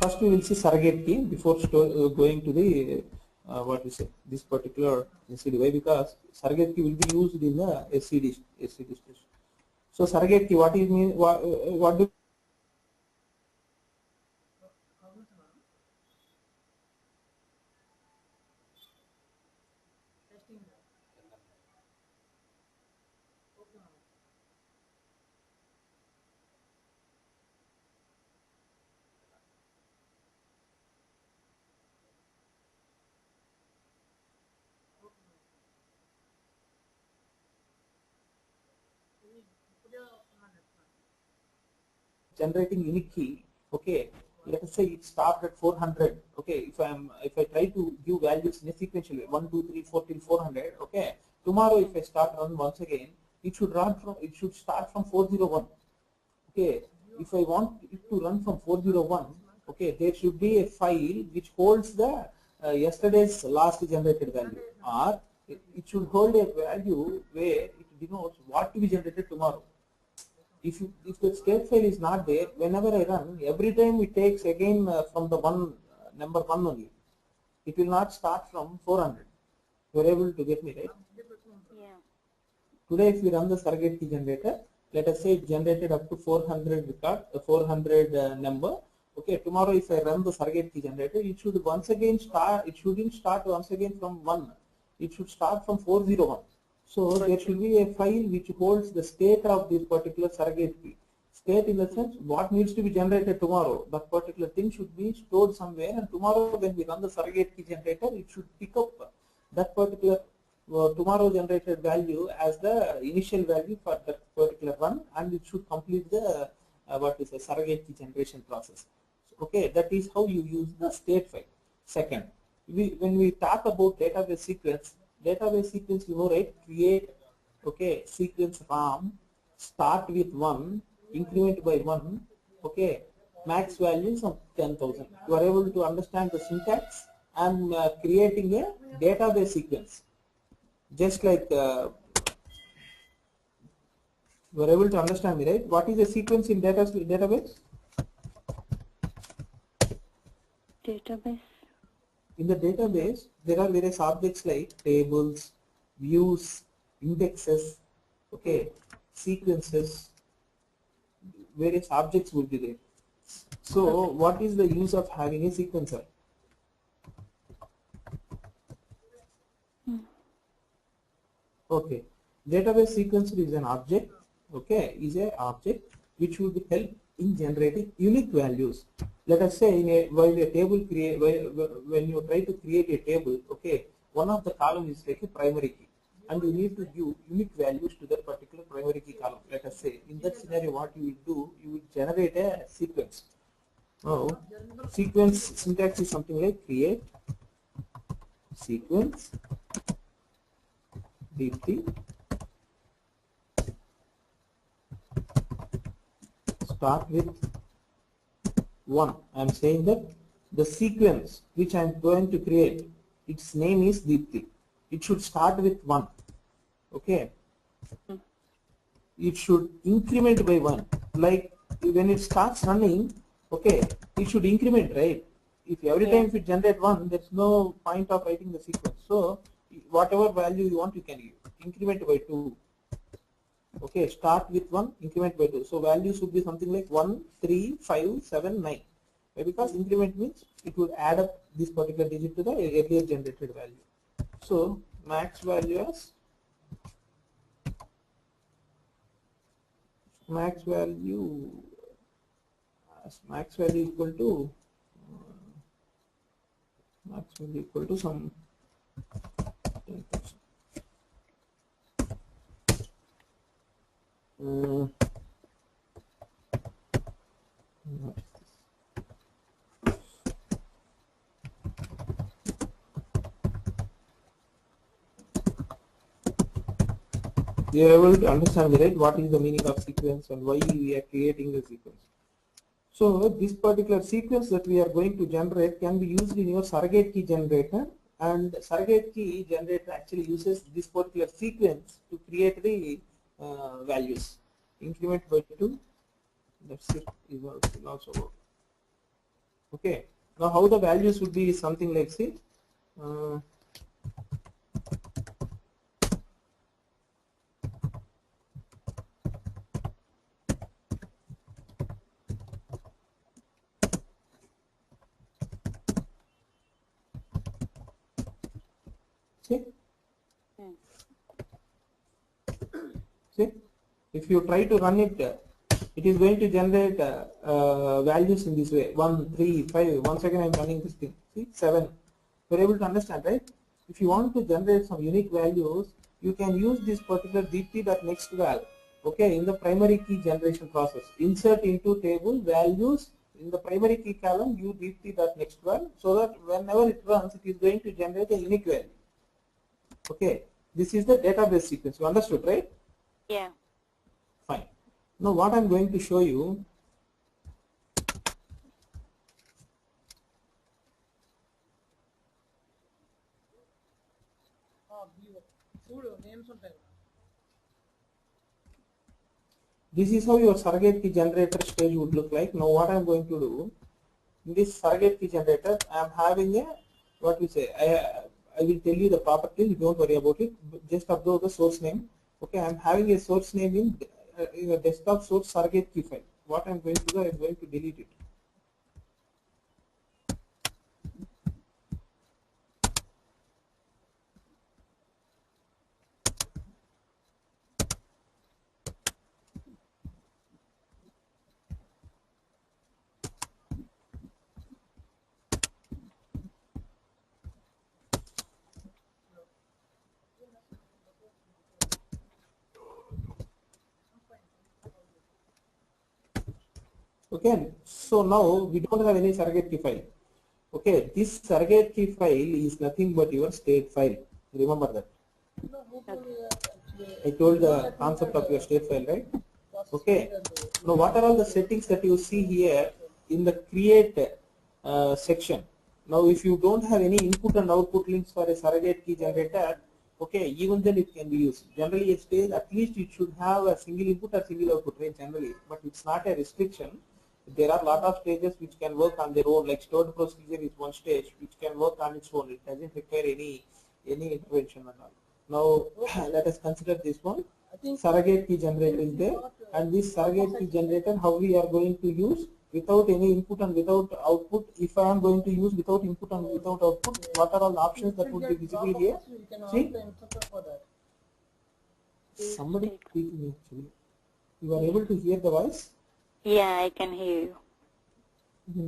first we will see surrogate key before going to the what we say this particular SCD. Why? Because surrogate key will be used in the SCD station. So surrogate key, what is mean? What do generating unique key? Okay, let us say it starts at 400. Okay, if I try to give values in a sequential way, 1 2 3 4 till 400. Okay, tomorrow if I start run once again, it should start from 401. Okay, if I want it to run from 401, okay, there should be a file which holds the yesterday's last generated value, or it should hold a value where it denotes what to be generated tomorrow. If the state file is not there, whenever I run, every time it takes again from the number 1 only. It will not start from 400. You are able to get me, right? Yeah. Today if we run the surrogate key generator, let us say it generated up to 400 record, 400 number. Okay, tomorrow if I run the surrogate key generator, it should once again start, it shouldn't start once again from 1. It should start from 401. So there should be a file which holds the state of this particular surrogate key. State in the sense what needs to be generated tomorrow. That particular thing should be stored somewhere, and tomorrow when we run the surrogate key generator, it should pick up that particular tomorrow generated value as the initial value for that particular run, and it should complete the what is a surrogate key generation process. Okay, that is how you use the state file. Second, when we talk about database sequence, you know, right? Create, okay, sequence RAM, start with 1, increment by 1, okay, max values of 10,000. You are able to understand the syntax and creating a database sequence. Just like you are able to understand me, right? What is a sequence in database? Database. In the database, there are various objects like tables, views, indexes, okay, sequences, various objects will be there. So, what is the use of having a sequencer? Okay, database sequencer is an object, okay, is an object which will be help in generating unique values. Let us say when you try to create a table, okay, one of the column is like a primary key, and you need to give unique values to that particular primary key column. Let us say in that scenario, what you will do, you will generate a sequence. Now, sequence syntax is something like create sequence dt start with 1. I am saying that the sequence which I am going to create, its name is Deepti. It should start with 1. Okay. It should increment by 1. Like when it starts running, okay, it should increment, right? If every time if it generate 1, there's no point of writing the sequence. So whatever value you want, you can give. Increment by 2. Okay, start with 1, increment by 2. So value should be something like 1, 3, 5, 7, 9. Why? Because increment means it will add up this particular digit to the earlier generated value. So max value equal to some 10,000. You are able to understand, right, what is the meaning of sequence and why we are creating the sequence. So this particular sequence that we are going to generate can be used in your surrogate key generator, and surrogate key generator actually uses this particular sequence to create the values. Increment by 2, that's it, is also work. Okay. Now how the values would be something like, see, uh, see, Hmm. see, if you try to run it, it is going to generate values in this way: 1, 3, 5. Once again, I am running this thing. See, 7. You are able to understand, right? If you want to generate some unique values, you can use this particular dpt.nextVal. Okay, in the primary key generation process, insert into table values in the primary key column. Use dpt.nextVal so that whenever it runs, it is going to generate a unique value. Okay, this is the database sequence. You understood, right? Yeah. Fine. Now what I'm going to show you, this is how your surrogate key generator stage would look like. Now what I'm going to do, in this surrogate key generator, I'm having a, what we say, I will tell you the properties, don't worry about it, just observe the source name. Okay, I'm having a source name in a desktop source surrogate key file. What I'm going to do, I'm going to delete it. Okay, so now we don't have any surrogate key file. Okay, this surrogate key file is nothing but your state file. Remember that. I told the concept of your state file, right? Okay. Now, what are all the settings that you see here in the create section? Now, if you don't have any input and output links for a surrogate key generator, okay, even then it can be used. Generally, a stage, at least it should have a single input or single output, right? Generally, but it's not a restriction. There are a lot of stages which can work on their own, like stored procedure is one stage which can work on its own. It doesn't require any intervention at all. Now let us consider this one. Surrogate key generator is there, and this surrogate key generator, how we are going to use without any input and without output. If I am going to use without input and without output, what are all the options that would be visible here? See, somebody speaking actually. You are able to hear the voice? Yeah, I can hear you.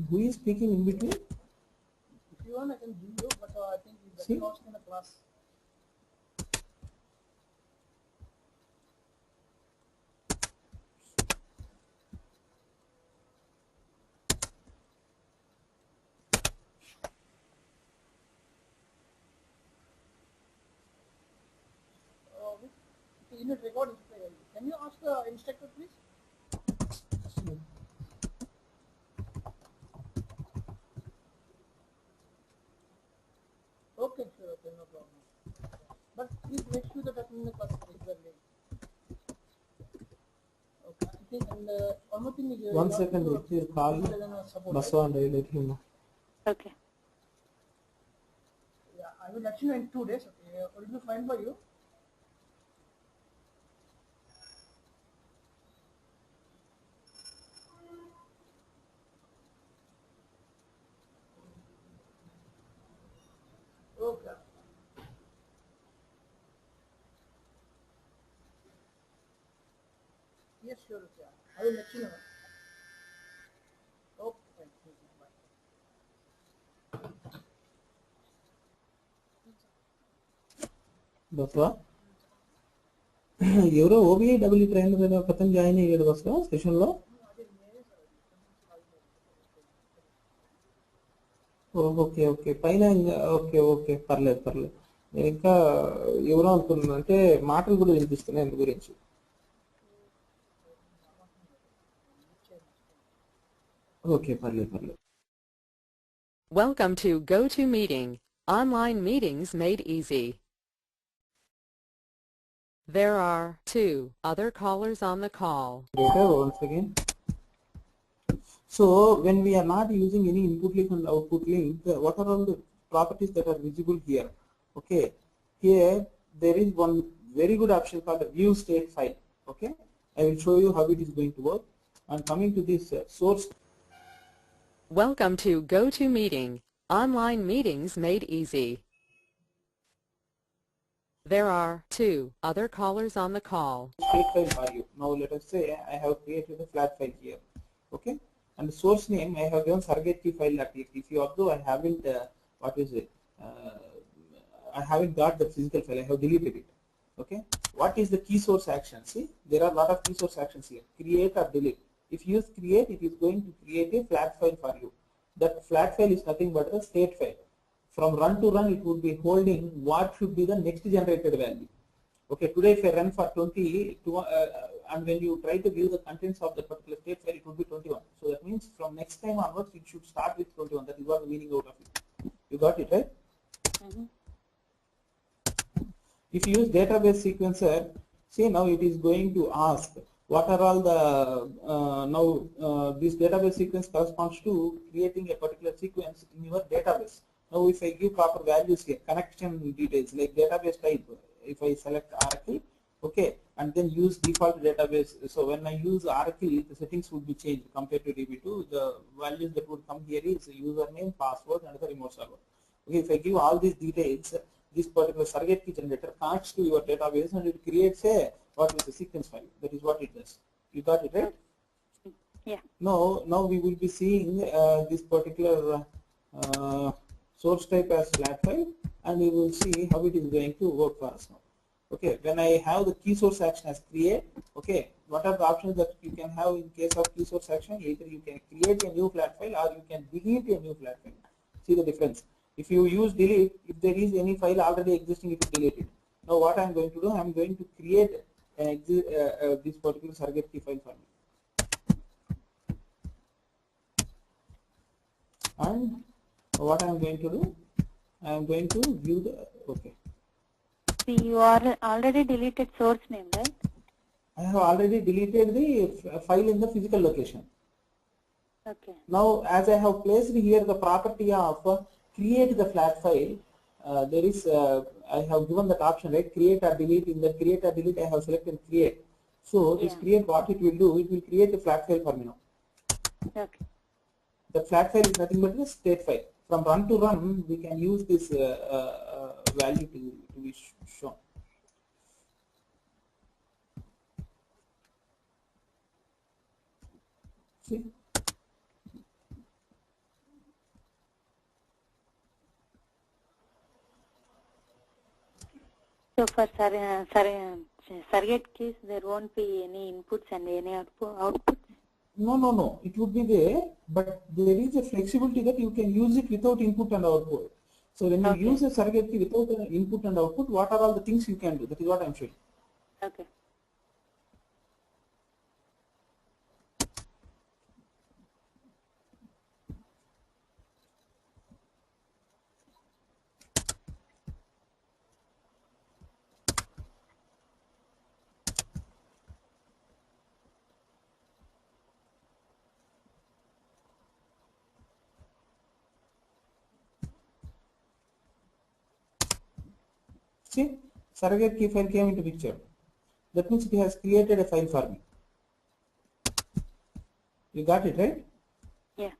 Who is speaking in between? If you want, I can give you, but I think it's lost in the class. Unit recording. Can you ask the instructor, please? Okay, sure, okay, no problem. But please make sure that I'm in the class regularly. Okay, I think, and one more thing is... One second, please call Baswa and I let him know. Okay. Yeah, I will let you know in 2 days, okay? Will it be fine by you? Okay. Yes, sure, okay. I will let you know. Okay, thank you. Bye. Baswa? ఎవరో OBIW trainer అనే ఒక అతను join అయ్యాడు bus సెషన్లో. Okay okay పైన okay okay పర్లేదు పర్లేదు. నేను ఇంకా ఎవరో అనుకున్నాను, అంటే మాటలు కూడా వినిపిస్తున్నాయి అందు గురించి. ఓకే పర్లేదు పర్లేదు. Welcome to GoToMeeting, online meetings made easy. There are 2 other callers on the call. Later, once again. So when we are not using any input link and output link, what are all the properties that are visible here? Okay, here there is one very good option called the view state file. Okay, I will show you how it is going to work. And coming to this source. Welcome to GoToMeeting, online meetings made easy. There are 2 other callers on the call. State file for you. Now let us say I have created a flat file here. Okay, and the source name I have given surrogate key file.txt. If you observe, I haven't I haven't got the physical file. I have deleted it. Okay, what is the key source action? See, there are a lot of key source actions here. Create or delete. If you use create, it is going to create a flat file for you. That flat file is nothing but a state file. From run to run, it would be holding what should be the next generated value. Okay, today if I run for 20, and when you try to view the contents of the particular state file, it would be 21. So that means from next time onwards, it should start with 21. That is what the meaning out of it. You got it, right? If you use database sequencer, see now it is going to ask what are all the, this database sequence corresponds to creating a particular sequence in your database. Now if I give proper values here, connection details like database type, if I select Oracle, okay, and then use default database. So when I use Oracle, the settings would be changed compared to DB2. The values that would come here is username, password, and the remote server. Okay, if I give all these details, this particular surrogate key generator connects to your database and it creates a what is a sequence file. That is what it does. You got it, right? Yeah. Now we will be seeing this particular source type as flat file, and we will see how it is going to work for us now. Okay, when I have the key source action as create, okay, what are the options that you can have in case of key source action? Either you can create a new flat file or you can delete a new flat file. See the difference. If you use delete, if there is any file already existing, it is deleted. Now what I am going to do, I am going to create an this particular surrogate key file for me. And what I am going to do, I am going to view the, okay. See, you are already deleted source name, right? I have already deleted the file in the physical location. Okay. Now as I have placed here the property of create the flat file, there is I have given that option, right? Create or delete. In the create or delete, I have selected create. So this create, what it will do, it will create a flat file for me now. Okay. The flat file is nothing but a state file. From run to run, we can use this value to be shown. See. So for surrogate keys, there won't be any inputs and any outputs? No. It would be there, but there is a flexibility that you can use it without input and output. So when you use a surrogate key without an input and output, what are all the things you can do? That is what I am showing. Okay. See, surrogate key file came into picture. That means it has created a file for me. You got it, right? Yeah.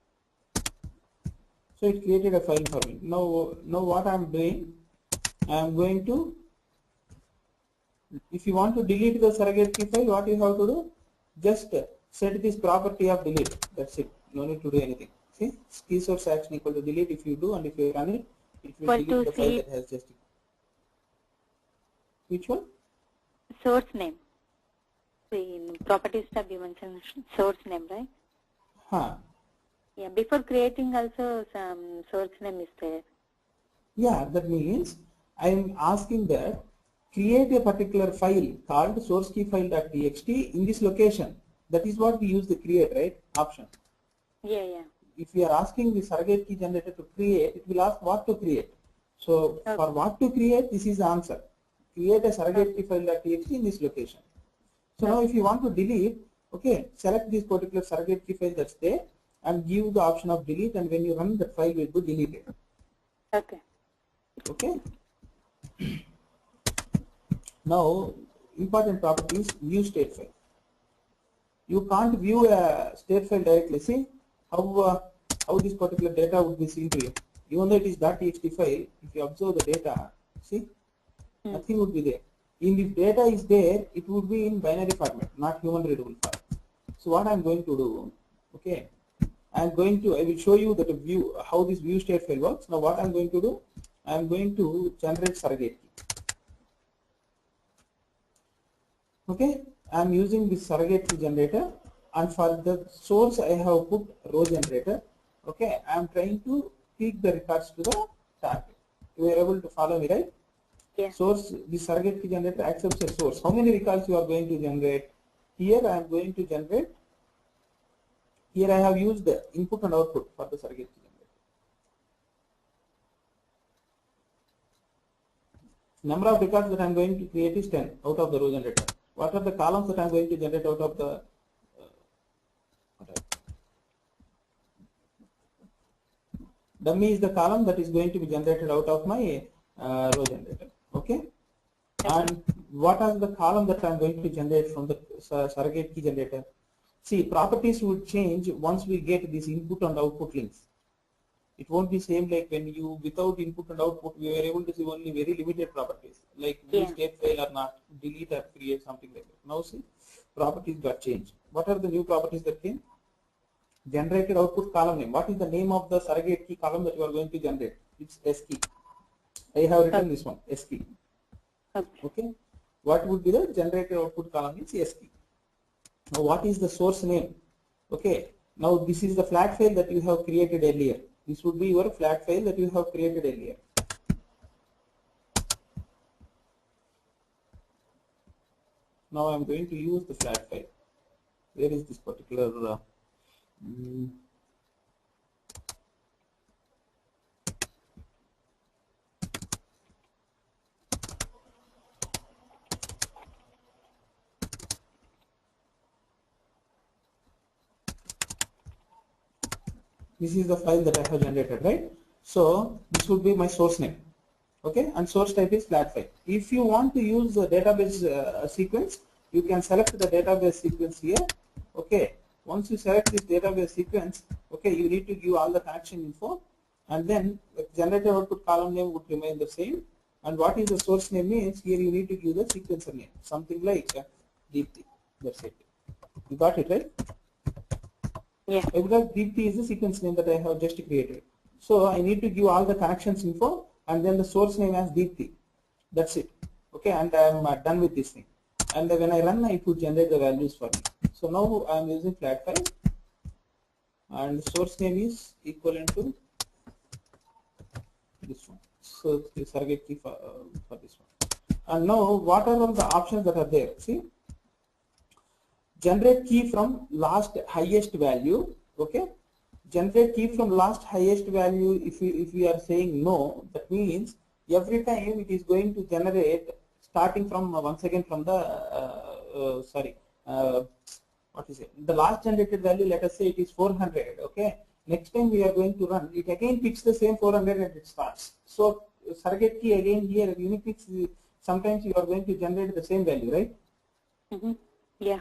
So it created a file for me. Now what I am doing, I am going to, if you want to delete the surrogate key file, what you have to do? Just set this property of delete. That's it. No need to do anything. See, key source action equal to delete. If you do, and if you run it, it will delete the file that has just. Which one? Source name. See, in properties tab you mentioned source name, right? Huh. Yeah, before creating also some source name is there. Yeah, that means I am asking that create a particular file called source key file.txt in this location. That is what we use the create, right? Option. Yeah. If we are asking the surrogate key generator to create, it will ask what to create. So for what to create, this is the answer. Create a surrogate key file.txt in this location. So now if you want to delete, okay, select this particular surrogate key file that's there and give the option of delete, and when you run, that file will be deleted. Okay. Okay. Now, important property is view state file. You can't view a state file directly. See how this particular data would be seen to you. Even though it is .txt file, if you observe the data, see, nothing would be there. If data is there, it would be in binary format, not human readable format. So what I am going to do, okay, I will show you that view, how this view state file works. Now what I am going to do, I am going to generate surrogate key. Okay, I am using this surrogate key generator, and for the source I have put row generator. Okay, I am trying to feed the records to the target. You are able to follow me, right? Yeah. Source, the surrogate key generator accepts a source. How many records you are going to generate? Here I am going to generate. Here I have used the input and output for the surrogate key generator. Number of records that I am going to create is 10 out of the row generator. What are the columns that I am going to generate out of the dummy is the column that is going to be generated out of my row generator. Okay. And what are the column that I am going to generate from the surrogate key generator? See, properties would change once we get these input and output links. It won't be same like when you, without input and output, we were able to see only very limited properties, like view state file or not, delete or create, something like that. Now see, properties got changed. What are the new properties that came? Generated output column name. What is the name of the surrogate key column that you are going to generate? It's S key. I have written this one, S key. Okay. What would be the generated output column? Is S key. Now what is the source name? Okay. Now this is the flat file that you have created earlier. This would be your flat file that you have created earlier. Now I am going to use the flat file. Where is this particular this is the file that I have generated, right? So this would be my source name, okay, and source type is flat file. If you want to use the database sequence, you can select the database sequence here. Okay, once you select this database sequence, okay, you need to give all the connection info, and then the generated output column name would remain the same. And what is the source name means, here you need to give the sequencer name, something like Deepthi. That's it. You got it, right? Yeah. Because Deepthi is the sequence name that I have just created. So I need to give all the connections info and then the source name as Deepthi. That's it. Okay, and I am done with this thing. And when I run, it will generate the values for me. So now I am using flat file, and source name is equivalent to this one. So the surrogate key for this one. And now what are all the options that are there? See. Generate key from last highest value. Okay, generate key from last highest value. If we are saying no, that means every time it is going to generate starting from once again from the what is it? The last generated value. Let us say it is 400. Okay, next time we are going to run it again, picks the same 400 and it starts. So surrogate key again here Unix. Sometimes you are going to generate the same value, right? Yeah.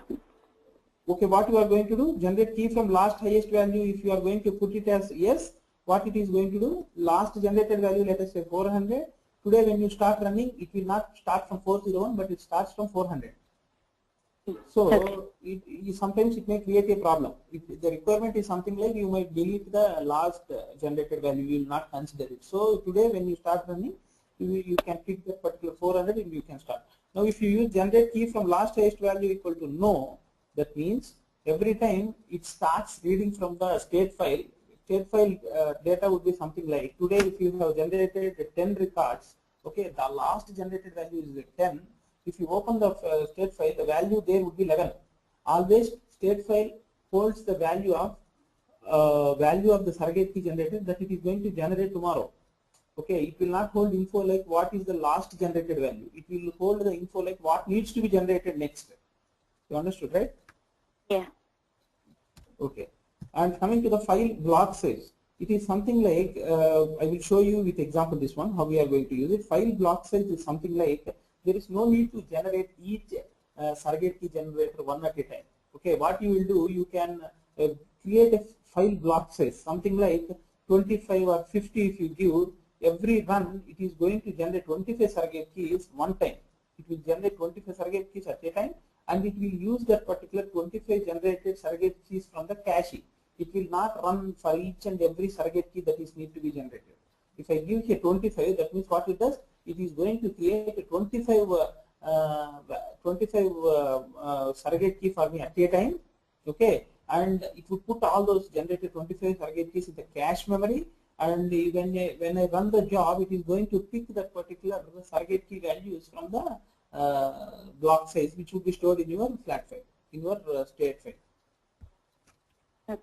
Okay, what you are going to do? Generate key from last highest value. If you are going to put it as yes, what it is going to do? Last generated value, let us say 400. Today when you start running, it will not start from 401, but it starts from 400. So sometimes it may create a problem. If the requirement is something like you might delete the last generated value, you will not consider it. So today when you start running, you can pick that particular 400 and you can start. Now if you use generate key from last highest value equal to no, that means every time it starts reading from the state file data would be something like today if you have generated 10 records, okay, the last generated value is 10. If you open the state file, the value there would be 11. Always state file holds the value of the surrogate key generated that it is going to generate tomorrow. Okay, it will not hold info like what is the last generated value. It will hold the info like what needs to be generated next. You understood, right? Yeah. Okay. And coming to the file block size, it is something like, I will show you with example this one, how we are going to use it. File block size is something like, there is no need to generate each surrogate key generator one at a time. Okay, what you will do, you can create a file block size, something like 25 or 50 if you give, every run it is going to generate 25 surrogate keys one time. It will generate 25 surrogate keys at a time, and it will use that particular 25 generated surrogate keys from the cache. It will not run for each and every surrogate key that is need to be generated. If I give here 25, that means what it does, it is going to create a 25 surrogate key for me at a time, okay, and it will put all those generated 25 surrogate keys in the cache memory, and when I run the job, it is going to pick that particular surrogate key values from the block size, which will be stored in your flat file, in your state file.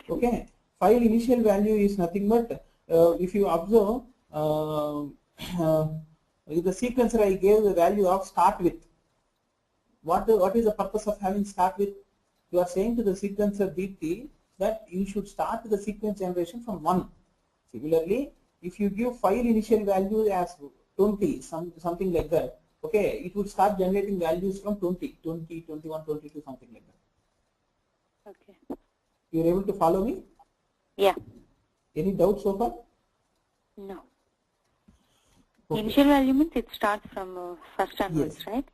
Okay. File initial value is nothing but, if you observe, the sequencer I gave the value of start with. What is the purpose of having start with? You are saying to the sequencer DT that you should start the sequence generation from 1. Similarly, if you give file initial value as 20, something like that, okay, it would start generating values from 20, 21, 22, something like that. Okay. You are able to follow me? Yeah. Any doubts so far? No. Okay. Initial value means it starts from first onwards, Yes. right?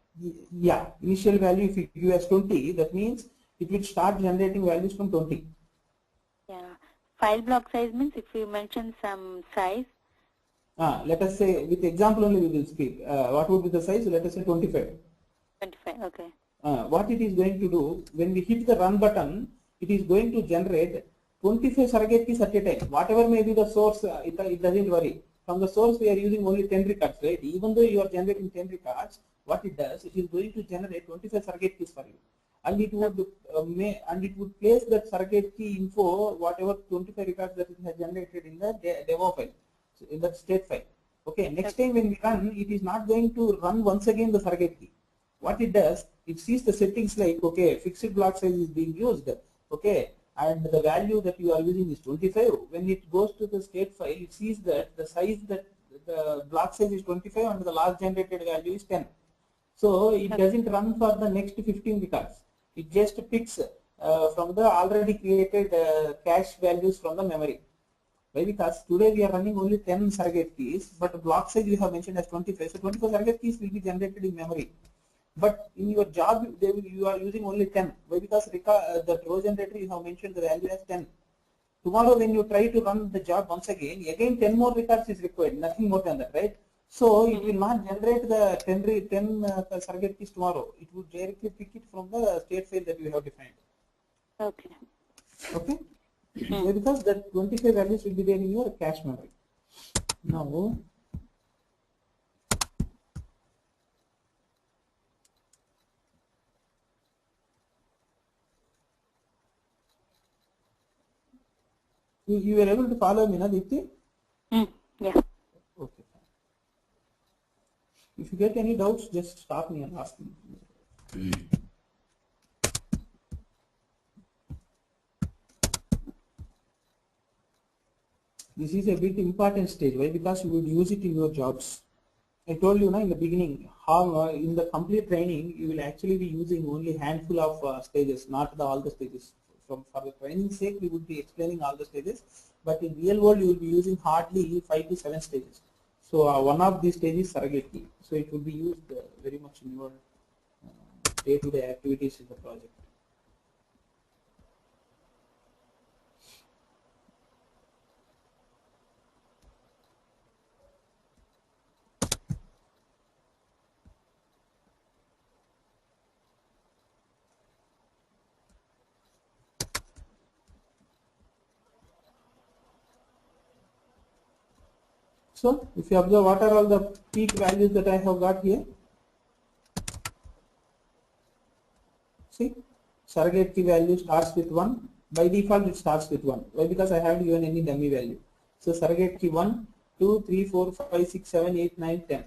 Yeah. Initial value, if you give as 20, that means it will start generating values from 20. Yeah. File block size means if you mention some size. Let us say, with example only we will speak. What would be the size? Let us say 25. 25, okay. What it is going to do, when we hit the run button, it is going to generate 25 surrogate keys at a time. Whatever may be the source, it doesn't worry. From the source, we are using only 10 records, right? Even though you are generating 10 records, what it does, it is going to generate 25 surrogate keys for you. And it would place that surrogate key info, whatever 25 records that it has generated in the demo file, in that state file. Okay, next time when we run, it is not going to run once again the surrogate key. What it does, it sees the settings like, okay, fixed block size is being used, okay, and the value that you are using is 25. When it goes to the state file, it sees that the size that the block size is 25 and the last generated value is 10. So it doesn't run for the next 15 records. It just picks from the already created cache values from the memory. Why? Because today we are running only 10 surrogate keys, but the block size we have mentioned as 25. So 25 surrogate keys will be generated in memory. But in your job, you are using only 10. Why? Because the row generator you have mentioned the value as 10. Tomorrow when you try to run the job once again 10 more records is required, nothing more than that, right? So it will not generate the 10 surrogate keys tomorrow. It will directly pick it from the state file that you have defined. Okay. Okay? Why? Because that 25 values will be there in your cache memory. Now, you were able to follow me, na, Deepti? Yeah. Okay. If you get any doubts, just stop me and ask me. This is a bit important stage. Why? Because you would use it in your jobs. I told you, in the beginning, how in the complete training you will actually be using only handful of stages, not all the stages. For the training sake, we would be explaining all the stages, but in real world you will be using hardly 5 to 7 stages. So one of these stages is surrogate key. So it will be used very much in your day-to-day activities in the project. So if you observe, what are all the peak values that I have got here? See, surrogate key value starts with 1. By default, it starts with 1. Why? Because I haven't given any dummy value. So surrogate key 1, 2, 3, 4, 5, 6, 7, 8, 9, 10.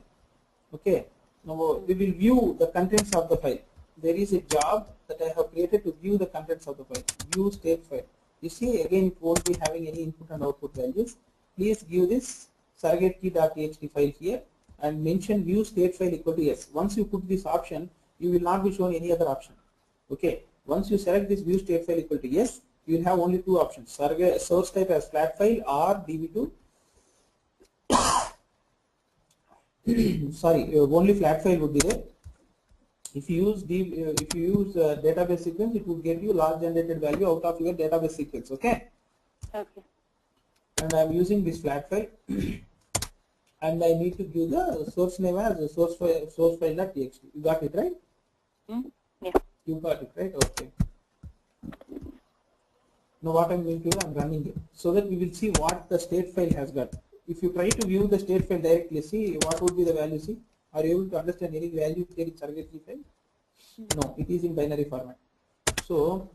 Okay. Now we will view the contents of the file. There is a job that I have created to view the contents of the file. View state file. You see, again it won't be having any input and output values. Please give this surrogate key.txt file here and mention view state file equal to yes. Once you put this option, you will not be shown any other option. Okay. Once you select this view state file equal to yes, you will have only two options: surrogate source type as flat file or db2. Sorry, only flat file would be there. If you use database sequence, it will get you last generated value out of your database sequence. Okay. Okay. And I am using this flat file, and I need to give the source name as source file.txt. You got it right? Yeah. You got it right? Okay. Now what I am going to do, I am running it so that we will see what the state file has got. If you try to view the state file directly, see what would be the value. See, are you able to understand any value there in surrogate key file? No, it is in binary format. So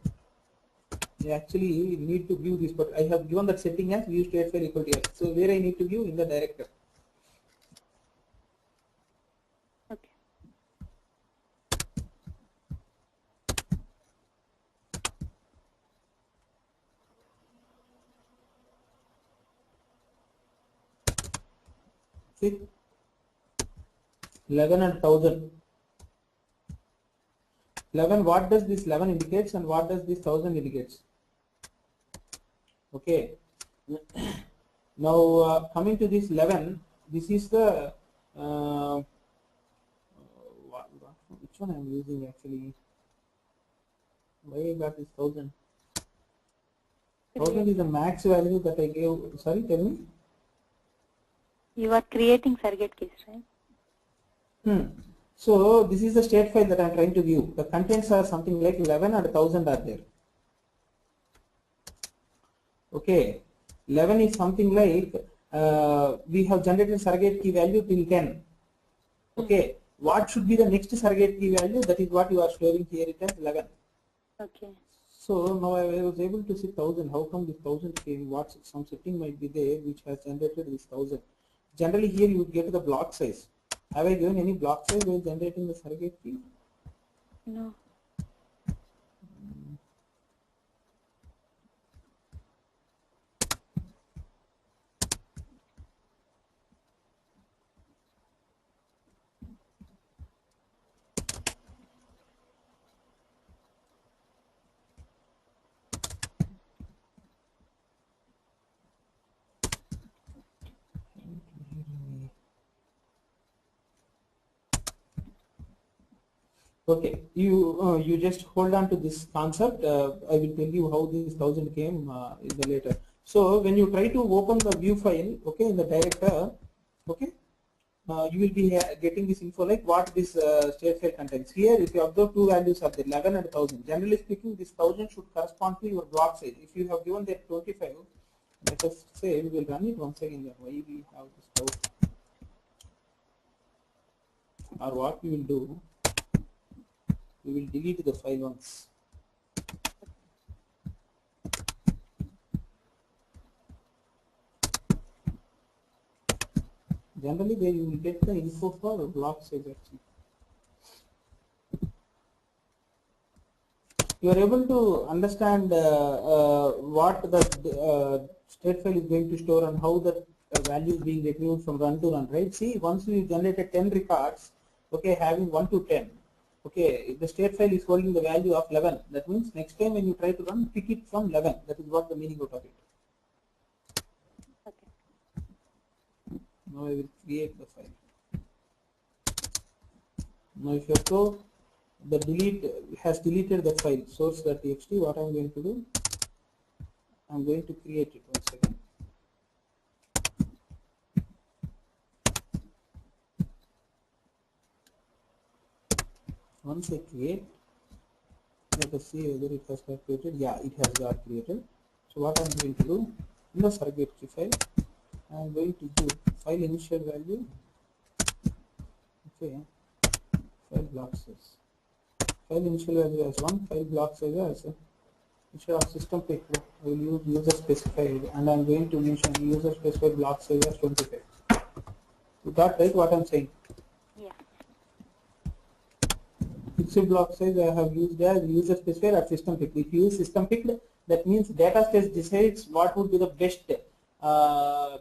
you actually need to view this, but I have given that setting as view state file equal to yes. So where I need to view in the director. Okay. See, 11 and 1000. 11, what does this 11 indicates and what does this 1000 indicates? Okay. Now coming to this 11, this is the which one I am using actually? Why I got this 1000? 1000 is the max value that I gave. Sorry, tell me. You are creating surrogate keys, right? So this is the state file that I am trying to view. The contents are something like 11 and 1000 are there. Okay, 11 is something like we have generated surrogate key value till 10. Okay, what should be the next surrogate key value? That is what you are storing here. It as 11. Okay. So now I was able to see 1000. How come this 1000 came? What some setting might be there which has generated this 1000? Generally here you would get the block size. Have I given any block size while generating the surrogate key? No. Okay, you just hold on to this concept. I will tell you how this 1000 came in the later. So when you try to open the view file, okay, in the director, okay, you will be getting this info like what this state file contains. Here, if you observe two values are there, 11 and 1000. Generally speaking, this 1000 should correspond to your block size. If you have given that 25, let us say we will run it once again. Why we have this doubt, or what we will do? We will delete the file once. Generally, there you will get the info for block size actually. You are able to understand what the state file is going to store and how the value is being retrieved from run to run, right? See, once we generated 10 records, okay, having 1 to 10. Okay, the state file is holding the value of 11. That means next time when you try to run, pick it from 11. That is what the meaning out of it. Okay. Now I will create the file. Now if you have to, the delete has deleted the file source.txt. What I am going to do? I am going to create it once again. Once I create, let us see whether it has got created. Yeah, it has got created. So what I am going to do, in the surrogate key file, I am going to do file initial value, okay, file block size. File initial value as 1, file block size as instead of system pick, I will use user specified, and I am going to mention user specified block size as 25. You got right what I am saying? Yeah. Fixed block size I have used as user specified or system picked. If you use system picked, That means data stage decides what would be the best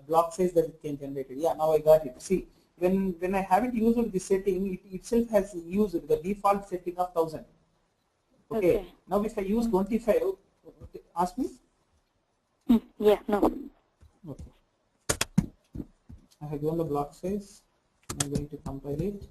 block size that it can generate. Yeah, now I got it. See, when I haven't used this setting, it itself has used the default setting of 1000. Okay. Now if I use 25, ask me. Yeah, no. Okay. I have given the block size. I'm going to compile it.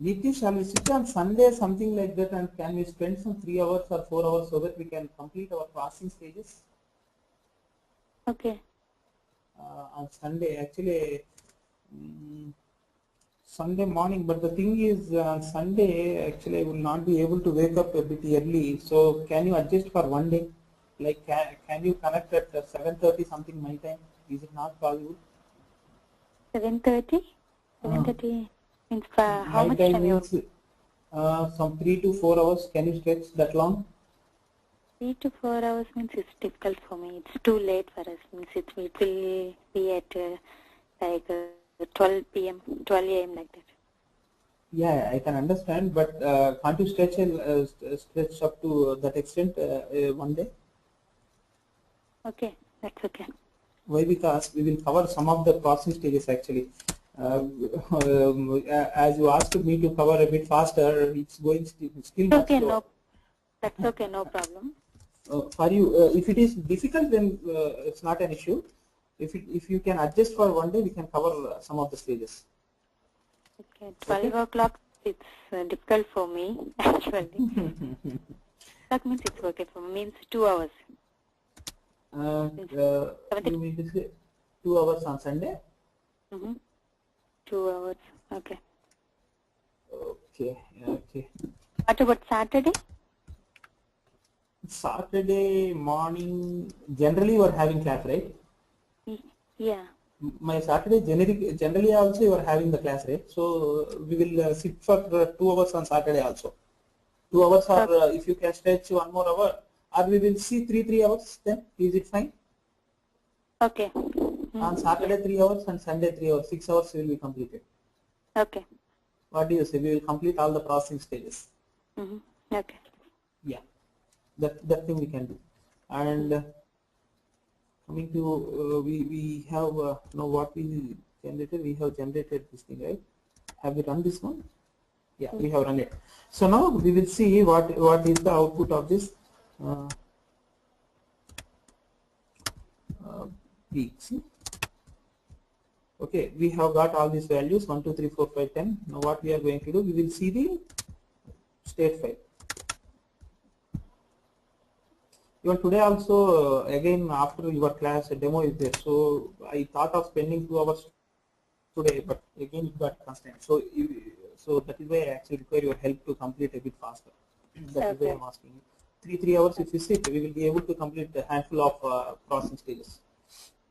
Nitish, shall we sit on Sunday, something like that, and can we spend some 3 hours or 4 hours so that we can complete our processing stages? Okay. On Sunday, actually, Sunday morning, but the thing is, on Sunday, actually, I will not be able to wake up a bit early. So, can you adjust for one day? Like, can you connect at 7:30 something my time? Is it not possible? 7:30? 7:30 means how much time you? Some 3 to 4 hours. Can you stretch that long? 3 to 4 hours means it's difficult for me. It's too late for us. Means it will be at like 12 p.m., 12 a.m. like that. Yeah, I can understand, but can't you stretch up to that extent one day? Okay, that's okay. Why? Because we will cover some of the processing stages actually. As you asked me to cover a bit faster, it's going still much okay, slow. no, that's okay, no problem. For you, if it is difficult, then it's not an issue. If you can adjust for one day, we can cover some of the stages. Okay, 12 o'clock, it's difficult for me actually. That means it's okay for me. Means 2 hours. You mean to say 2 hours on Sunday? 2 hours. Okay. Okay. Okay. What about Saturday? Saturday morning, generally you are having class, right? Yeah. My Saturday generally also you are having the class, right? So we will sit for 2 hours on Saturday also. 2 hours, or if you can stretch 1 more hour, or we will see 3 hours. Then is it fine? Okay. On Saturday 3 hours and Sunday 3 hours, 6 hours will be completed. Okay. What do you say? We will complete all the processing stages. Okay. Yeah, that thing we can do. And coming to we have now what we generated. We have generated this thing, right? Have we run this one? Yeah, we have run it. So now we will see what is the output of this peaks. Okay, we have got all these values 1, 2, 3, 4, 5, 10. Now what we are going to do, we will see the state file. Even today also, again after your class, a demo is there. So I thought of spending 2 hours today, but again it got constrained. So that is why I actually require your help to complete a bit faster. That is why I am asking you. 3 hours if you sit, we will be able to complete a handful of processing stages.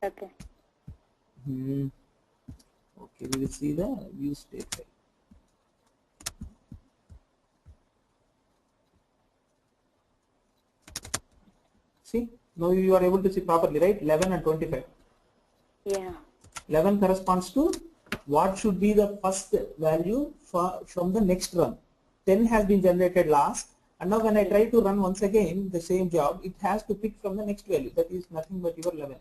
Okay. Okay, we will see the view state file. See, now you are able to see properly, right? 11 and 25. Yeah. 11 corresponds to what should be the first value from the next run. 10 has been generated last, and now when I try to run once again the same job, it has to pick from the next value. That is nothing but your 11.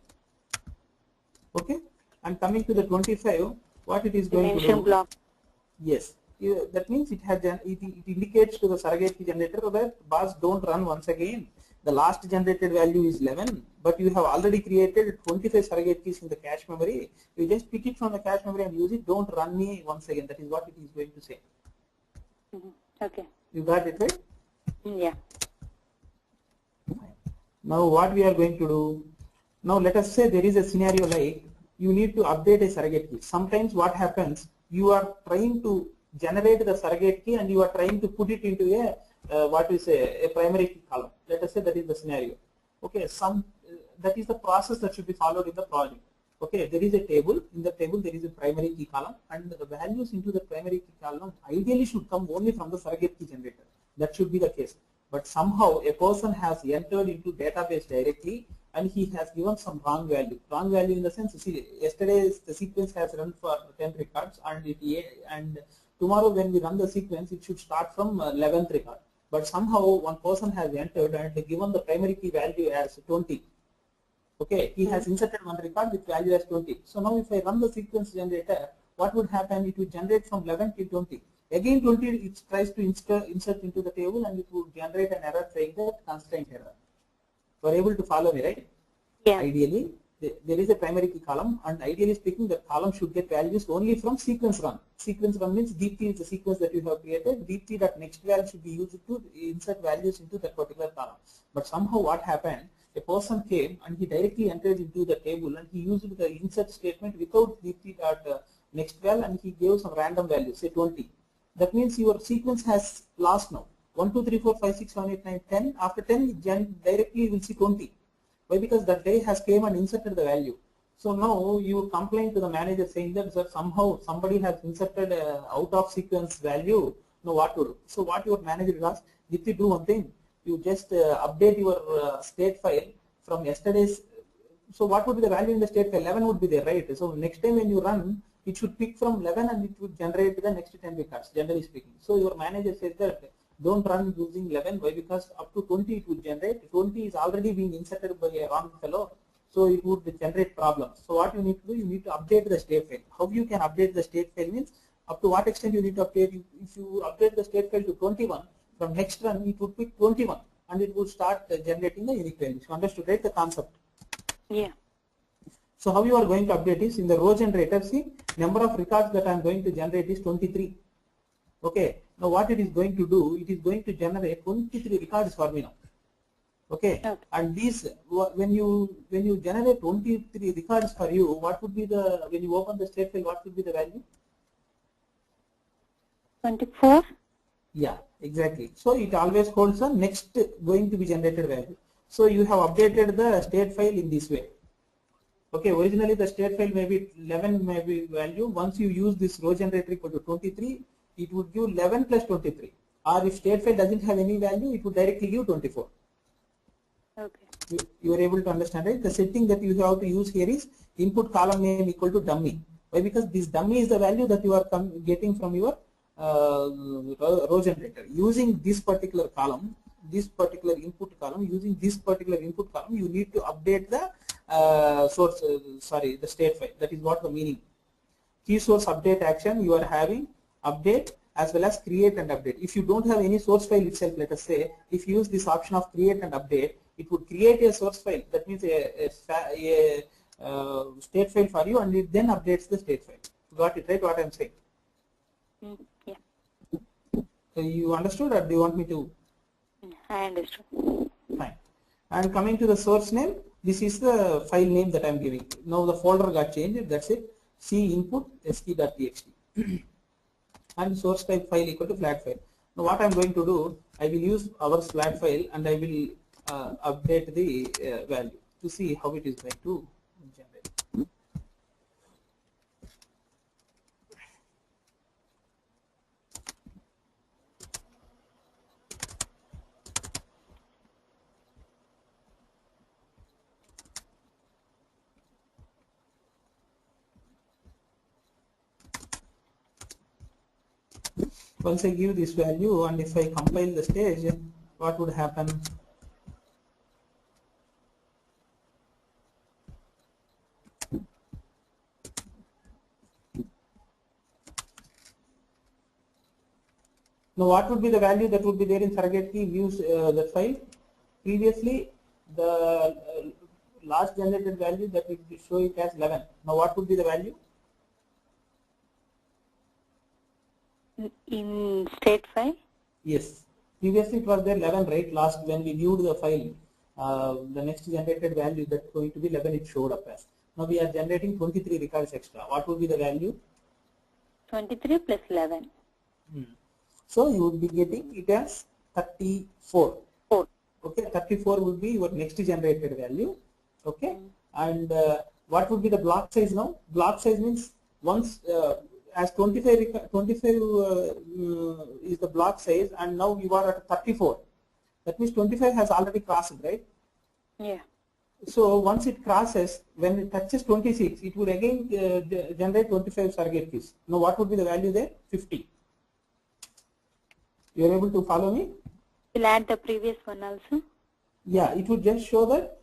Okay, and coming to the 25, what it is going to do? Block. Yes, that means it has it indicates to the surrogate key generator that boss, don't run once again. The last generated value is 11, but you have already created 25 surrogate keys in the cache memory. You just pick it from the cache memory and use it. Don't run me once again. That is what it is going to say. Okay. You got it, right? Yeah. Now what we are going to do? Now let us say there is a scenario like you need to update a surrogate key. Sometimes what happens, you are trying to generate the surrogate key and you are trying to put it into a a primary key column. Let us say that is the scenario. Okay, that is the process that should be followed in the project. Okay, there is a table. In the table there is a primary key column, and the values into the primary key column ideally should come only from the surrogate key generator. That should be the case. But somehow a person has entered into database directly and he has given some wrong value. Wrong value in the sense, see, yesterday the sequence has run for 10 records, and tomorrow when we run the sequence, it should start from 11th record. But somehow one person has entered and given the primary key value as 20. Okay, he has inserted one record with value as 20. So now if I run the sequence generator, what would happen? It would generate from 11 to 20. Again 20 it tries to insert into the table, and it would generate an error saying that constraint error. You are able to follow me, right? Yeah. Ideally, there is a primary key column, and ideally speaking, the column should get values only from sequence run. Sequence run means deep is the sequence that you have created. Deep.nextVal should be used to insert values into that particular column. But somehow what happened? A person came and he directly entered into the table, and he used the insert statement without deep.nextVal, and he gave some random value, say 20. That means your sequence has lost now. 1, 2, 3, 4, 5, 6, 7, 8, 9, 10. After 10, directly you will see 20. Why? Because that day has came and inserted the value. So now you complain to the manager saying that, sir, somehow somebody has inserted out of sequence value. Now what to do? So what your manager does, if you do one thing, you just update your state file from yesterday's. So what would be the value in the state file? 11 would be there, right? So next time when you run, it should pick from 11 and it would generate the next 10 records, generally speaking. So your manager says that don't run using 11. Why? Because up to 20 it would generate. 20 is already being inserted by a wrong fellow, so it would generate problems. So what you need to do, you need to update the state file. How you can update the state file means, up to what extent you need to update. If you update the state file to 21, from next run it would pick 21 and it would start generating the unique values. You understood, right, the concept? Yeah. So how you are going to update is in the row generator. See, number of records that I am going to generate is 23. Okay. Now what it is going to do? It is going to generate 23 records for me now. Okay. And these, when you generate 23 records for you, what would be the, when you open the state file, what would be the value? 24. Yeah, exactly. So it always holds the next going to be generated value. So you have updated the state file in this way. Okay, originally the state file may be 11 may be value. Once you use this row generator equal to 23, it would give 11 plus 23. Or if state file doesn't have any value, it would directly give 24. Okay. You are able to understand, right? The setting that you have to use here is input column name equal to dummy. Why? Because this dummy is the value that you are getting from your row generator. Using this particular column, this particular input column, using this particular input column, you need to update the the state file. That is what the meaning. Key source update action you are having update as well as create and update. If you don't have any source file itself, let us say, if you use this option of create and update, it would create a source file. That means a state file for you, and it then updates the state file. Got it, right? What I am saying? Yeah. So you understood, or do you want me to? I understood. Fine. And coming to the source name, this is the file name that I am giving. Now the folder got changed. That's it. C input st.txt. And source type file equal to flat file. Now what I am going to do, I will use our flat file and I will update the value to see how it is going to generate. Once I give this value and if I compile the stage, what would happen? Now what would be the value that would be there in surrogate key views that file? Previously the last generated value that we show it as 11. Now what would be the value? In state file? Yes. Previously it was there 11, right? Last when we viewed the file, the next generated value that's going to be 11 it showed up as. Now we are generating 23 records extra. What would be the value? 23 plus 11. So you would be getting it as 34. 4. Okay, 34 would be your next generated value. Okay, and what would be the block size now? Block size means once as 25 is the block size, and now you are at 34. That means 25 has already crossed, right? Yeah. So once it crosses, when it touches 26, it would again generate 25 surrogate keys. Now what would be the value there? 50. You are able to follow me? We'll add the previous one also. Yeah, it would just show that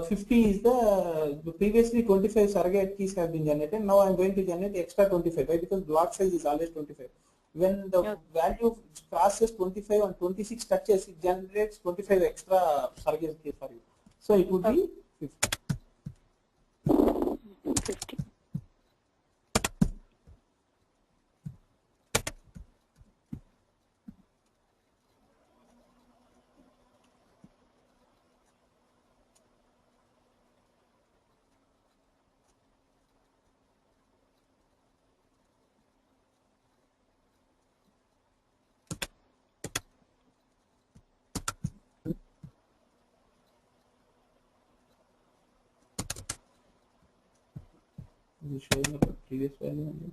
50 is the previously 25 surrogate keys have been generated. Now I am going to generate extra 25. Why? Because block size is always 25. When the value crosses 25 and 26 touches, it generates 25 extra surrogate keys for you. So it would be 50. 50. Is it showing up a previous value only?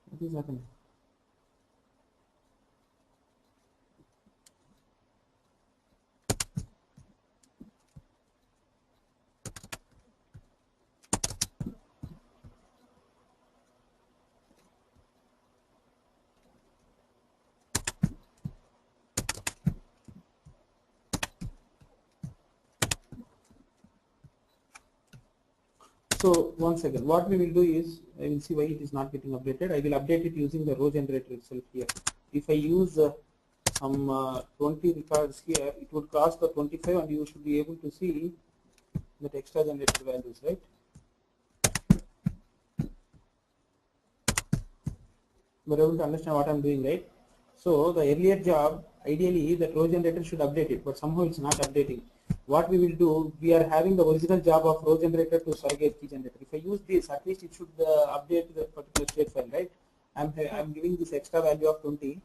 What is happening? So once again, what we will do is, I will see why it is not getting updated. I will update it using the row generator itself here. If I use some 20 records here, it would cross the 25 and you should be able to see that extra generated values, right? We're able to understand what I'm doing, right? So the earlier job, ideally the row generator should update it, but somehow it's not updating. What we will do, we are having the original job of row generator to surrogate key generator. If I use this, at least it should update the particular state file, right? I'm giving this extra value of 20,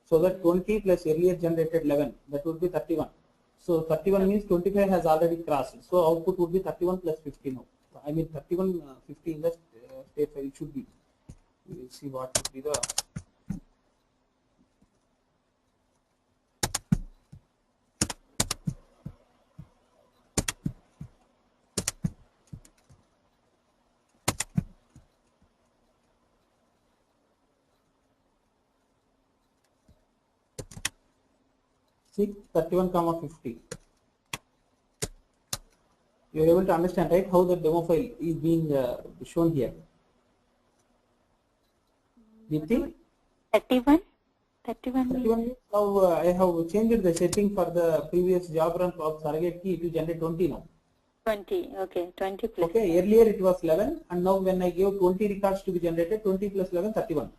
so that 20 plus earlier generated 11, that would be 31. So 31 means 25 has already crossed. So output would be 31 plus 50 now. I mean 31, 50 in the state file it should be. We will see what would be the see 31 comma 50. You are able to understand, right, how the demo file is being shown here. Deepthi? 31? 31 means now I have changed the setting for the previous job run of surrogate key to generate 20 now. 20, okay, 20 plus. Okay, earlier it was 11 and now when I gave 20 records to be generated, 20 plus 11, 31.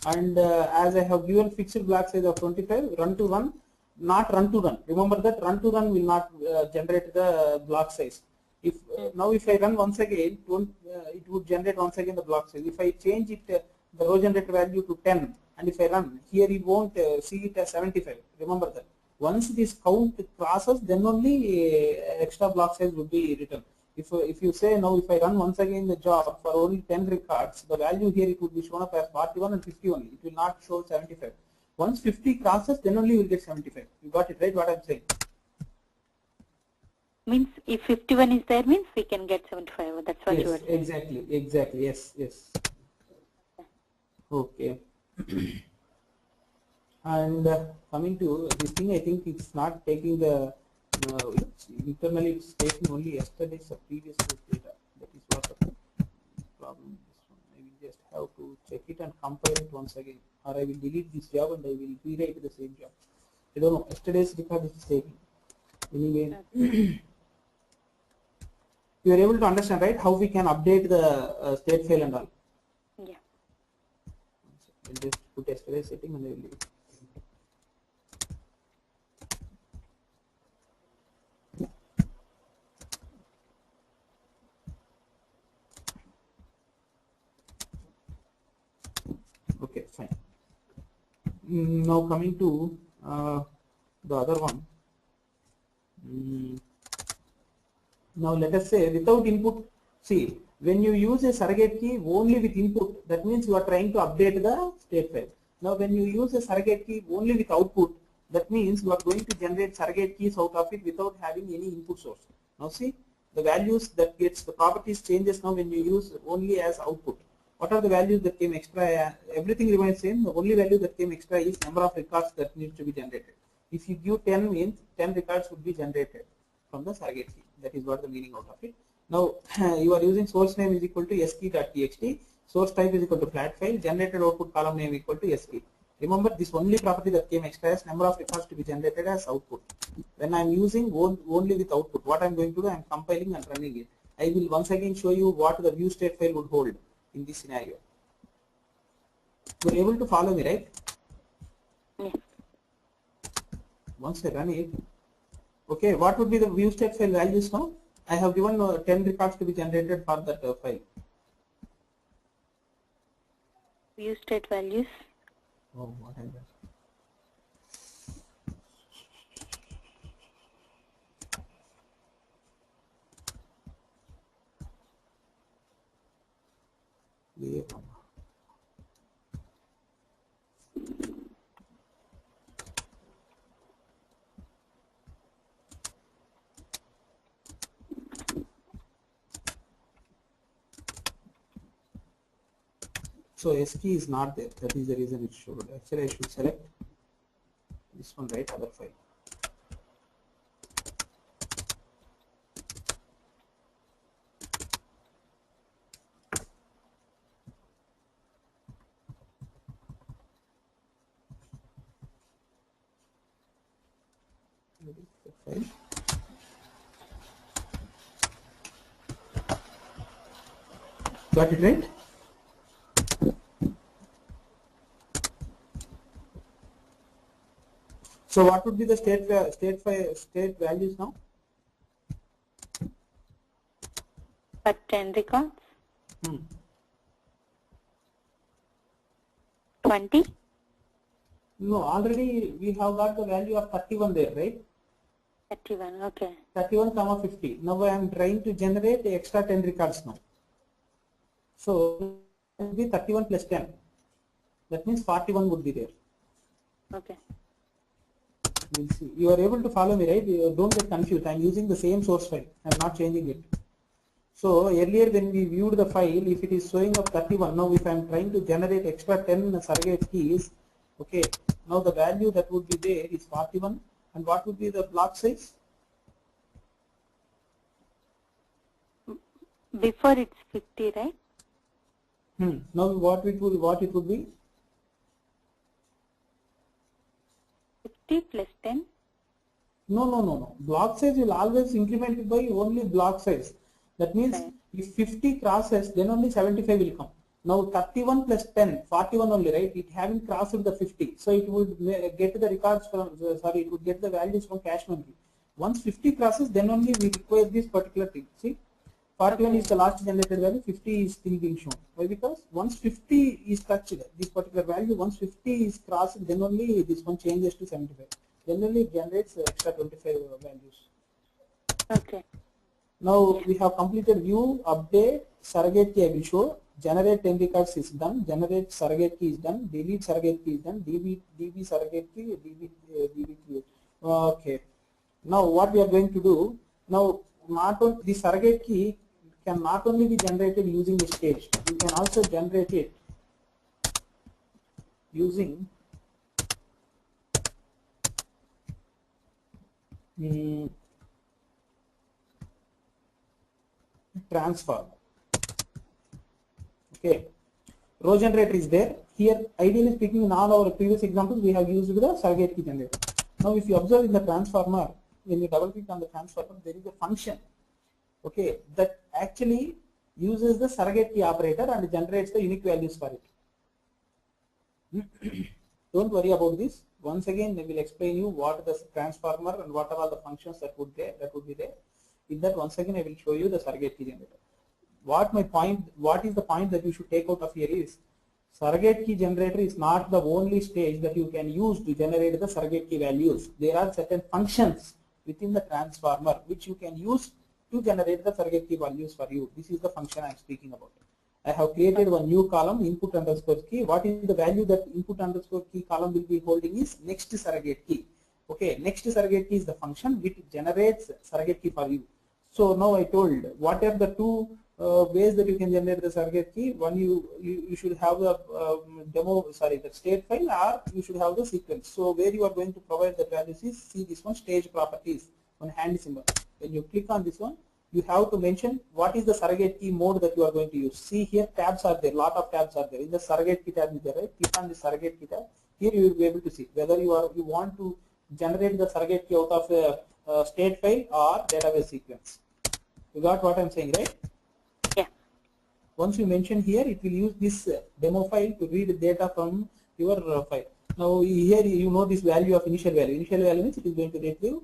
And as I have given fixed block size of 25, run to run, not run to run. Remember that run to run will not generate the block size. If now if I run once again, it would generate once again the block size. If I change it, the row generator value to 10, and if I run here, it won't see it as 75. Remember that. Once this count crosses, then only extra block size will be written. If you say now if I run once again the job for only 10 records, the value here it would be shown up as 41 and 50 only. It will not show 75. Once 50 crosses, then only you will get 75. You got it, right? What I'm saying? Means if 51 is there, means we can get 75. That's what you are saying. Exactly. Yes. Okay. And coming to this thing, I think it's not taking the internally it's taking only yesterday's or previous data. That is what the problem is. I will just have to check it and compile it once again, or I will delete this job and I will rewrite the same job. I don't know. Yesterday's record is taking. Anyway, you are able to understand, right, how we can update the state file and all. Yeah. I'll just put yesterday's setting and I will leave it. Okay, fine. Now coming to the other one. Now let us say without input. See, when you use a surrogate key only with input, that means you are trying to update the state file. Now when you use a surrogate key only with output, that means you are going to generate surrogate keys out of it without having any input source. Now see, the values that gets the properties changes now when you use only as output. What are the values that came extra? Everything remains same. The only value that came extra is number of records that needs to be generated. If you give 10 means 10 records would be generated from the surrogate key. That is what the meaning out of it. Now you are using source name is equal to skey.txt, source type is equal to flat file, generated output column name equal to sk. Remember, this only property that came extra is number of records to be generated as output. When I am using only with output, what I am going to do, I am compiling and running it. I will once again show you what the view state file would hold in this scenario. You are able to follow me, right? Yes. Once I run it, okay, what would be the view state file values now? I have given 10 records to be generated for that file. View state values. Oh, what is that? Yeah. So S key is not there. That is the reason it showed. Actually, I should select this one, right? Other file. File. Got it right? So what would be the state values now? For 10 records? 20? No, already we have got the value of 31 there, right? 31, okay. 31 comma 50. Now I am trying to generate the extra 10 records now. So it will be 31 plus 10. That means 41 would be there. Okay. We'll see. You are able to follow me, right? You don't get confused. I am using the same source file. I am not changing it. So earlier when we viewed the file, if it is showing up 31, now if I am trying to generate extra 10 surrogate keys, okay, now the value that would be there is 41, and what would be the block size? Before it's 50, right? Now what it would be? 50 plus 10? No. Block size will always increment it by only block size. That means if 50 crosses, then only 75 will come. Now 31 plus 10, 41 only, right? It haven't crossed the 50. So it would get the records from, it would get the values from cache memory. Once 50 crosses, then only we require this particular thing. See, 41 is the last generated value, 50 is still being shown. Why? Because once 50 is touched, this particular value, once 50 is crossed, then only this one changes to 75. Then only it generates extra 25 values. Okay. Now we have completed view, update, surrogate key I will show, generate 10 records is done, generate surrogate key is done, delete surrogate key is done, db surrogate key, db key. Okay. Now what we are going to do, now the surrogate key can not only be generated using the stage, you can also generate it using transform. Okay, row generator is there. Here, ideally speaking, in all our previous examples, we have used the surrogate key generator. Now, if you observe in the transformer, when you double click on the transformer, there is a function, okay, that actually uses the surrogate key operator and generates the unique values for it. Don't worry about this. Once again, they will explain you what the transformer and what are all the functions that would be there. In that, once again, I will show you the surrogate key generator. What is the point that you should take out of here is, surrogate key generator is not the only stage that you can use to generate the surrogate key values. There are certain functions within the transformer which you can use to generate the surrogate key values for you. This is the function I am speaking about. I have created one new column, input underscore key. What is the value that input underscore key column will be holding is next surrogate key. Okay, next surrogate key is the function which generates surrogate key for you. So now I told what are the two ways that you can generate the surrogate key. One, you should have the the state file, or you should have the sequence. So where you are going to provide the values is, see this one, stage properties, one hand symbol. When you click on this one, you have to mention what is the surrogate key mode that you are going to use. See here, tabs are there, lot of tabs are there. In the surrogate key tab is there, right? Click on the surrogate key tab. Here you will be able to see whether you want to generate the surrogate key out of a state file or database sequence. You got what I'm saying, right? Yeah. Once you mention here, it will use this demo file to read data from your file. Now here you know this value of initial value. Initial value means it is going to retrieve.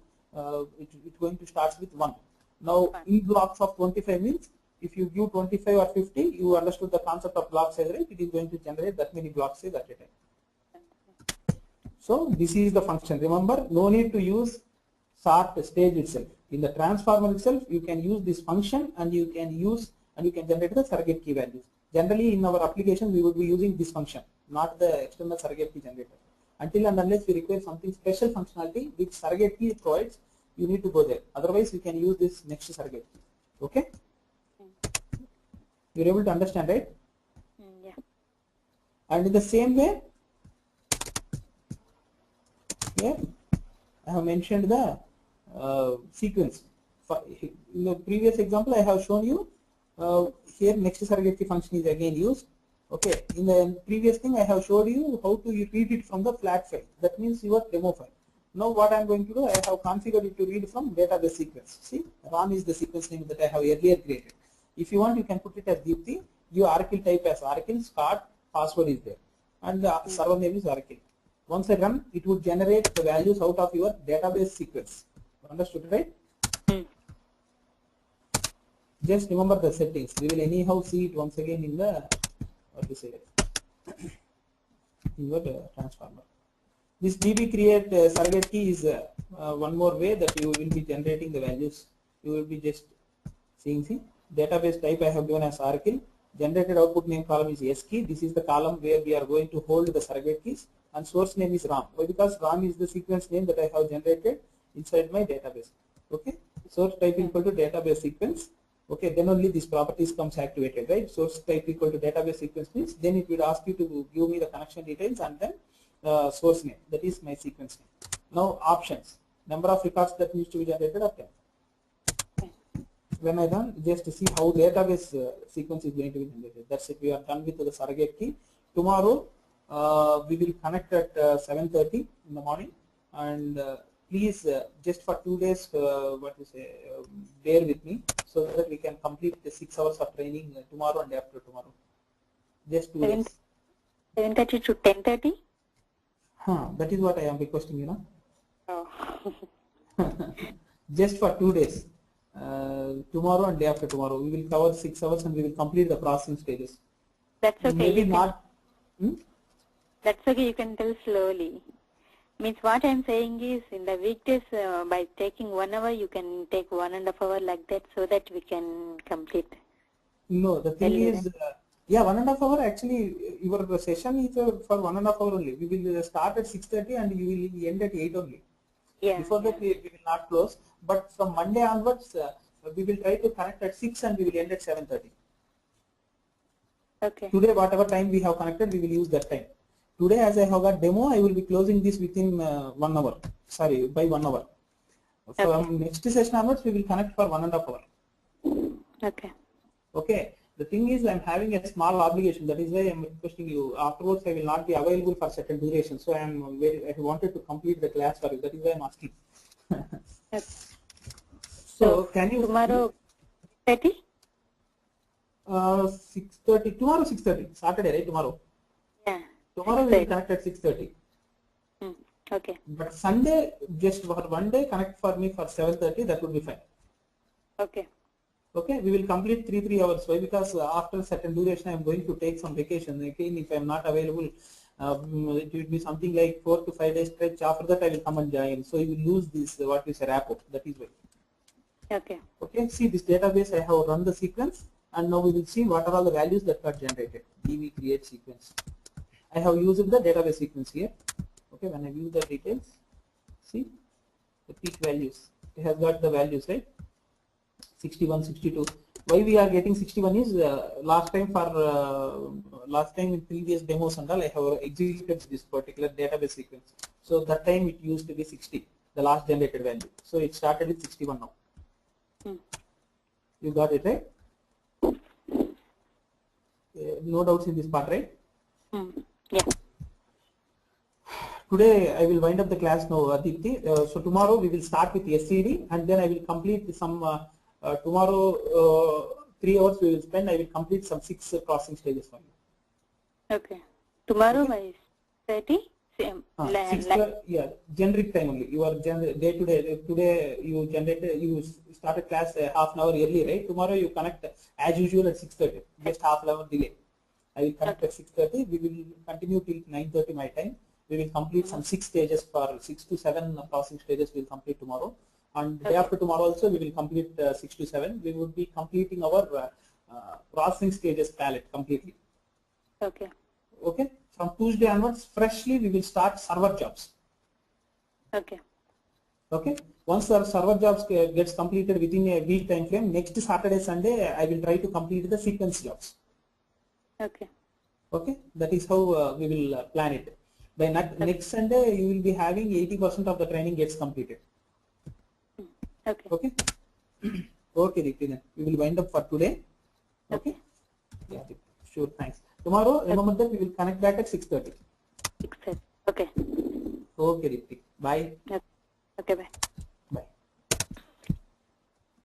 It's going to start with 1. Now in blocks of 25 means if you give 25 or 50, you understood the concept of block size, right? It is going to generate that many block size at a time. So this is the function. Remember, no need to use sort stage itself. In the transformer itself, you can use this function and you can generate the surrogate key values. Generally, in our application, we would be using this function, not the external surrogate key generator. Until and unless we require something special functionality which surrogate key provides, you need to go there. Otherwise, you can use this next surrogate key. Okay? You're able to understand, right? Yeah. And in the same way, here I have mentioned the sequence. In the previous example, I have shown you here next surrogate key function is again used. Okay, in the previous thing I have showed you how to read it from the flat file. That means your demo file. Now what I am going to do, I have configured it to read from database sequence. See, RAM is the sequence name that I have earlier created. If you want, you can put it as Deepti. Your Oracle type as Oracle, start, password is there, and the server name is Oracle. Once I run, it would generate the values out of your database sequence. Understood, right? Just remember the settings. We will anyhow see it once again in the in your transformer. This DB create surrogate key is one more way that you will be generating the values. You will be just seeing, see, database type I have given as Oracle. Generated output name column is S key. This is the column where we are going to hold the surrogate keys, and source name is RAM. Why? Because RAM is the sequence name that I have generated inside my database. Okay, source type equal to database sequence. Okay, then only this properties comes activated, right? Source type equal to database sequence means then it will ask you to give me the connection details and then source name, that is my sequence name. Now options, number of records that needs to be generated are 10. When I run, just to see how database sequence is going to be generated. That's it. We are done with the surrogate key. Tomorrow we will connect at 7:30 in the morning, and please just for 2 days, bear with me so that we can complete the 6 hours of training tomorrow and after tomorrow. Just 2 days. 7:30 to 10:30. That is what I am requesting, you know. Oh. Just for 2 days. Tomorrow and day after tomorrow, we will cover 6 hours and we will complete the processing stages. That's okay. Maybe not. That's okay. You can tell slowly. Means what I'm saying is, in the weekdays, by taking 1 hour, you can take 1.5 hours like that, so that we can complete. No, the thing is, yeah, 1.5 hours. Actually, your session is for 1.5 hours only. We will start at 6:30 and you will end at 8 only. Yeah. Before that, we will not close. But from Monday onwards, we will try to connect at 6 and we will end at 7:30. Okay. Today, whatever time we have connected, we will use that time. Today, as I have got demo, I will be closing this within 1 hour. Sorry, by 1 hour. From next session onwards, we will connect for 1.5 hours. Okay. Okay. The thing is, I am having a small obligation. That is why I am requesting you. Afterwards, I will not be available for certain duration. So I wanted to complete the class for you. That is why I am asking. Okay. So can you tomorrow 30? 6:30. Tomorrow 6:30. Saturday, right? Tomorrow. Yeah. Tomorrow we will connect at 6:30. Okay. But Sunday, just for 1 day, connect for me for 7:30. That would be fine. Okay. Okay, we will complete 3 hours. Why? Because after a certain duration, I am going to take some vacation. Again, if I am not available, it will be something like 4 to 5 days stretch. After that, I will come and join. So you will lose this what is a rapport. That is why. Okay. Okay, see this database. I have run the sequence, and now we will see what are all the values that got generated. DB create sequence. I have used the database sequence here. Okay, when I view the details, see the peak values. It has got the values, right? 61, 62. Why we are getting 61 is last time in previous demos and all I have executed this particular database sequence. So that time it used to be 60, the last generated value. So it started with 61 now. You got it, right? No doubts in this part, right? Yeah. Today I will wind up the class now, Aditi. So tomorrow we will start with SCD and then I will complete some tomorrow 3 hours we will spend. I will complete some 6 crossing stages for you. Okay. Tomorrow by 30? Same. Yeah, generic time only. You are day to day. Today you started class half an hour early, right? Tomorrow you connect as usual at 6:30. Just half an hour delay. I will connect at 6:30. We will continue till 9:30 my time. We will complete some 6 stages for 6 to 7 crossing stages. We will complete tomorrow. And day after tomorrow also we will complete 6 to 7. We would be completing our processing stages palette completely. Okay. Okay. From Tuesday onwards, freshly we will start server jobs. Okay. Okay. Once our server jobs gets completed within a week time frame, next Saturday, Sunday, I will try to complete the sequence jobs. Okay. Okay. That is how we will plan it. By next Sunday, you will be having 80% of the training gets completed. Okay. Okay. Okay, Deepti, then we will wind up for today. Okay. Yeah, sure. Thanks. Tomorrow, remember that we will connect back at 6:30. 6:30. Okay. Okay, Deepti. Bye. Okay, bye.